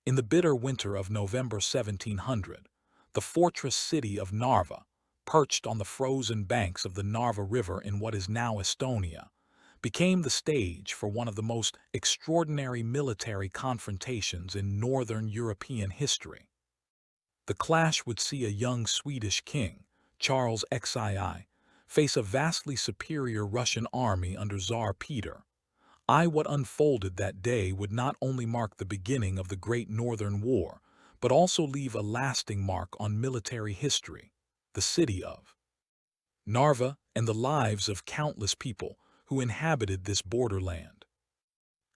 In the bitter winter of November 1700, the fortress city of Narva, perched on the frozen banks of the Narva River in what is now Estonia, became the stage for one of the most extraordinary military confrontations in northern European history. The clash would see a young Swedish king, Charles XII, face a vastly superior Russian army under Tsar Peter. What unfolded that day would not only mark the beginning of the Great Northern War, but also leave a lasting mark on military history, the city of Narva, and the lives of countless people who inhabited this borderland.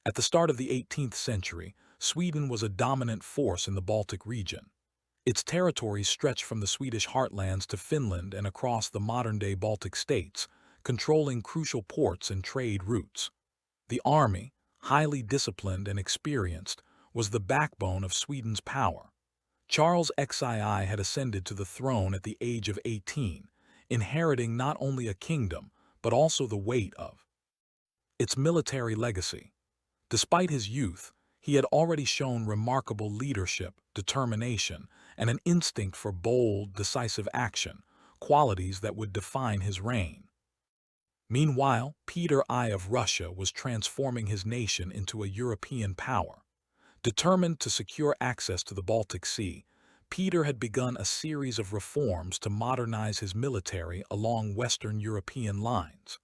At the start of the 18th century, Sweden was a dominant force in the Baltic region. Its territories stretched from the Swedish heartlands to Finland and across the modern-day Baltic states, controlling crucial ports and trade routes. The army, highly disciplined and experienced, was the backbone of Sweden's power. Charles XII had ascended to the throne at the age of 18, inheriting not only a kingdom, but also the weight of its military legacy. Despite his youth, he had already shown remarkable leadership, determination, and an instinct for bold, decisive action, qualities that would define his reign. Meanwhile, Peter I of Russia was transforming his nation into a European power. Determined to secure access to the Baltic Sea, Peter had begun a series of reforms to modernize his military along Western European lines.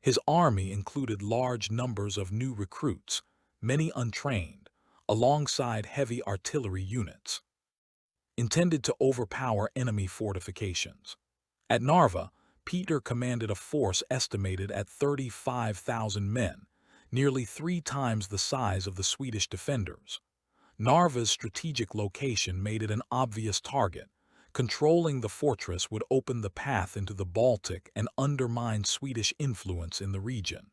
His army included large numbers of new recruits, many untrained, alongside heavy artillery units, intended to overpower enemy fortifications. At Narva, Peter commanded a force estimated at 35,000 men, nearly 3 times the size of the Swedish defenders. Narva's strategic location made it an obvious target. Controlling the fortress would open the path into the Baltic and undermine Swedish influence in the region.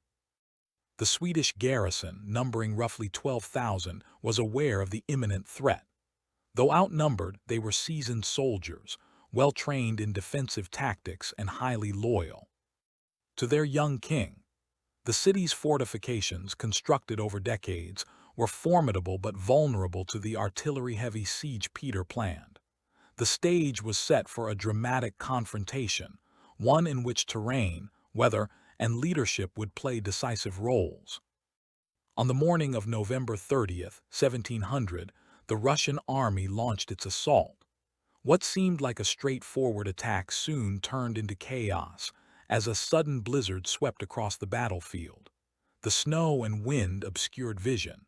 The Swedish garrison, numbering roughly 12,000, was aware of the imminent threat. Though outnumbered, they were seasoned soldiers, well-trained in defensive tactics and highly loyal to their young king. The city's fortifications, constructed over decades, were formidable but vulnerable to the artillery-heavy siege Peter planned. The stage was set for a dramatic confrontation, one in which terrain, weather, and leadership would play decisive roles. On the morning of November 30th, 1700, the Russian army launched its assault. What seemed like a straightforward attack soon turned into chaos as a sudden blizzard swept across the battlefield. The snow and wind obscured vision,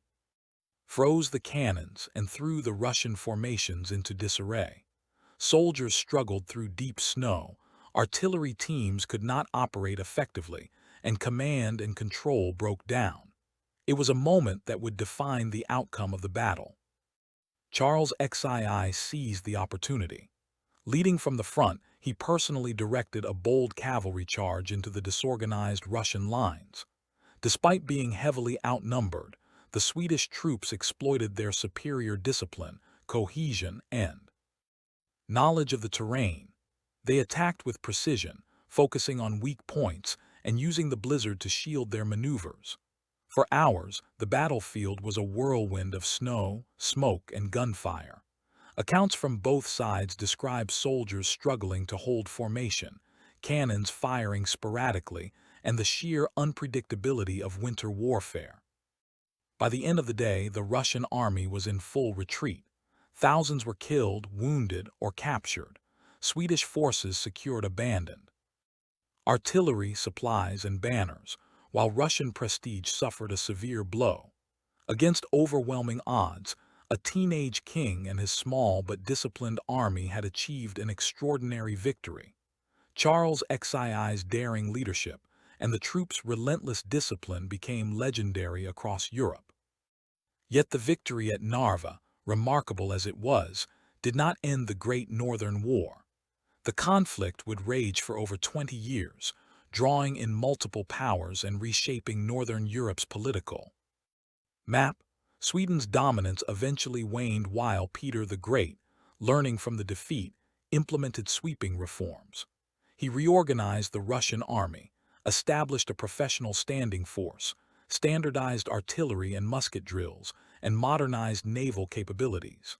froze the cannons, and threw the Russian formations into disarray. Soldiers struggled through deep snow, artillery teams could not operate effectively, and command and control broke down. It was a moment that would define the outcome of the battle. Charles XII seized the opportunity. Leading from the front, he personally directed a bold cavalry charge into the disorganized Russian lines. Despite being heavily outnumbered, the Swedish troops exploited their superior discipline, cohesion, and knowledge of the terrain. They attacked with precision, focusing on weak points and using the blizzard to shield their maneuvers. For hours, the battlefield was a whirlwind of snow, smoke, and gunfire. Accounts from both sides describe soldiers struggling to hold formation, cannons firing sporadically, and the sheer unpredictability of winter warfare. By the end of the day, the Russian army was in full retreat. Thousands were killed, wounded, or captured. Swedish forces secured abandoned artillery, supplies, and banners, while Russian prestige suffered a severe blow. Against overwhelming odds, a teenage king and his small but disciplined army had achieved an extraordinary victory. Charles XII's daring leadership and the troops' relentless discipline became legendary across Europe. Yet the victory at Narva, remarkable as it was, did not end the Great Northern War. The conflict would rage for over 20 years, drawing in multiple powers and reshaping Northern Europe's political map. Sweden's dominance eventually waned while Peter the Great, learning from the defeat, implemented sweeping reforms. He reorganized the Russian army, established a professional standing force, standardized artillery and musket drills, and modernized naval capabilities.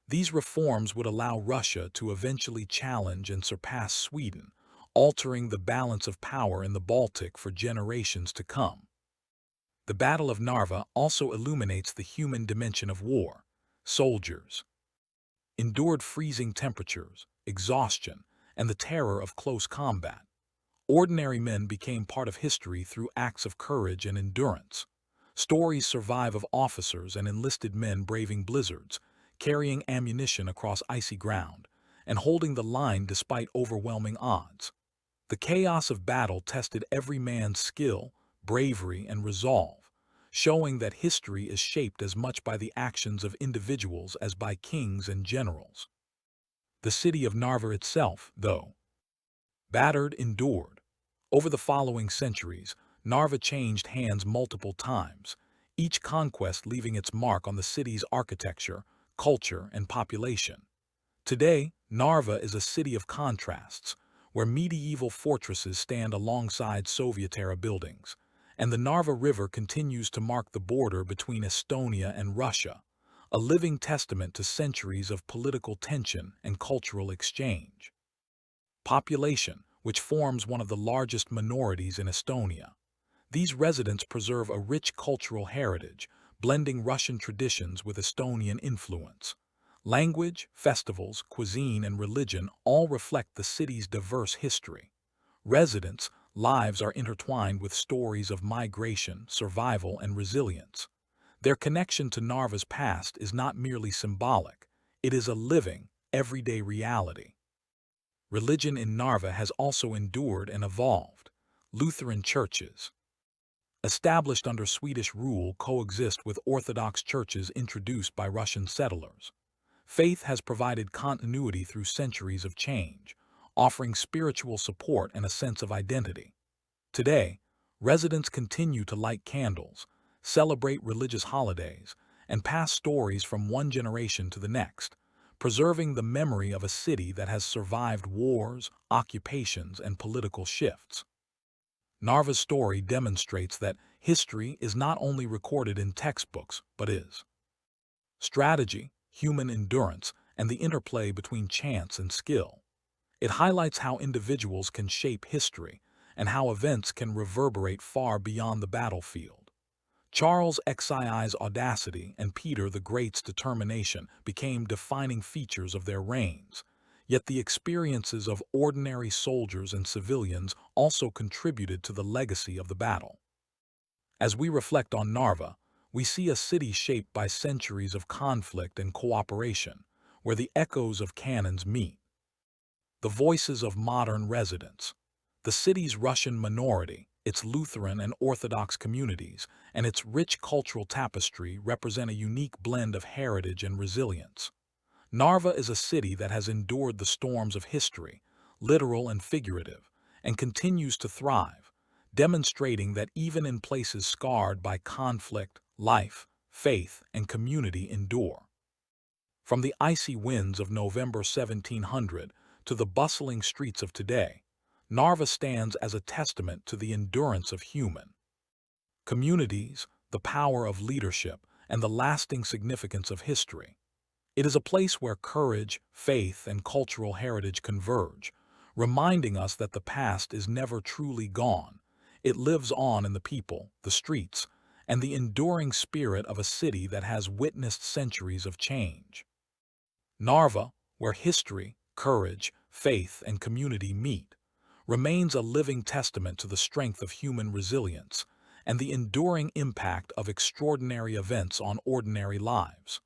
These reforms would allow Russia to eventually challenge and surpass Sweden, altering the balance of power in the Baltic for generations to come. The Battle of Narva also illuminates the human dimension of war. Soldiers endured freezing temperatures, exhaustion, and the terror of close combat. Ordinary men became part of history through acts of courage and endurance. Stories survive of officers and enlisted men braving blizzards, carrying ammunition across icy ground, and holding the line despite overwhelming odds. The chaos of battle tested every man's skill, bravery, and resolve, showing that history is shaped as much by the actions of individuals as by kings and generals. The city of Narva itself, though battered, endured. Over the following centuries, Narva changed hands multiple times, each conquest leaving its mark on the city's architecture, culture, and population. Today, Narva is a city of contrasts, where medieval fortresses stand alongside Soviet-era buildings, and the Narva River continues to mark the border between Estonia and Russia, a living testament to centuries of political tension and cultural exchange. Population, which forms one of the largest minorities in Estonia. These residents preserve a rich cultural heritage, blending Russian traditions with Estonian influence. Language, festivals, cuisine, and religion all reflect the city's diverse history. Residents' lives are intertwined with stories of migration, survival, and resilience. Their connection to Narva's past is not merely symbolic, it is a living, everyday reality. Religion in Narva has also endured and evolved. Lutheran churches, established under Swedish rule, coexist with Orthodox churches introduced by Russian settlers. Faith has provided continuity through centuries of change, offering spiritual support and a sense of identity. Today, residents continue to light candles, celebrate religious holidays, and pass stories from one generation to the next, preserving the memory of a city that has survived wars, occupations, and political shifts. Narva's story demonstrates that history is not only recorded in textbooks, but is strategy, human endurance, and the interplay between chance and skill. It highlights how individuals can shape history and how events can reverberate far beyond the battlefield. Charles XII's audacity and Peter the Great's determination became defining features of their reigns, yet the experiences of ordinary soldiers and civilians also contributed to the legacy of the battle. As we reflect on Narva, we see a city shaped by centuries of conflict and cooperation, where the echoes of cannons meet. The voices of modern residents. The city's Russian minority, its Lutheran and Orthodox communities, and its rich cultural tapestry represent a unique blend of heritage and resilience. Narva is a city that has endured the storms of history, literal and figurative, and continues to thrive, demonstrating that even in places scarred by conflict, life, faith, and community endure. From the icy winds of November 1700 to the bustling streets of today, Narva stands as a testament to the endurance of human communities, the power of leadership, and the lasting significance of history. It is a place where courage, faith, and cultural heritage converge, reminding us that the past is never truly gone. It lives on in the people, the streets, and the enduring spirit of a city that has witnessed centuries of change. Narva, where history, courage, faith, and community meet, remains a living testament to the strength of human resilience and the enduring impact of extraordinary events on ordinary lives.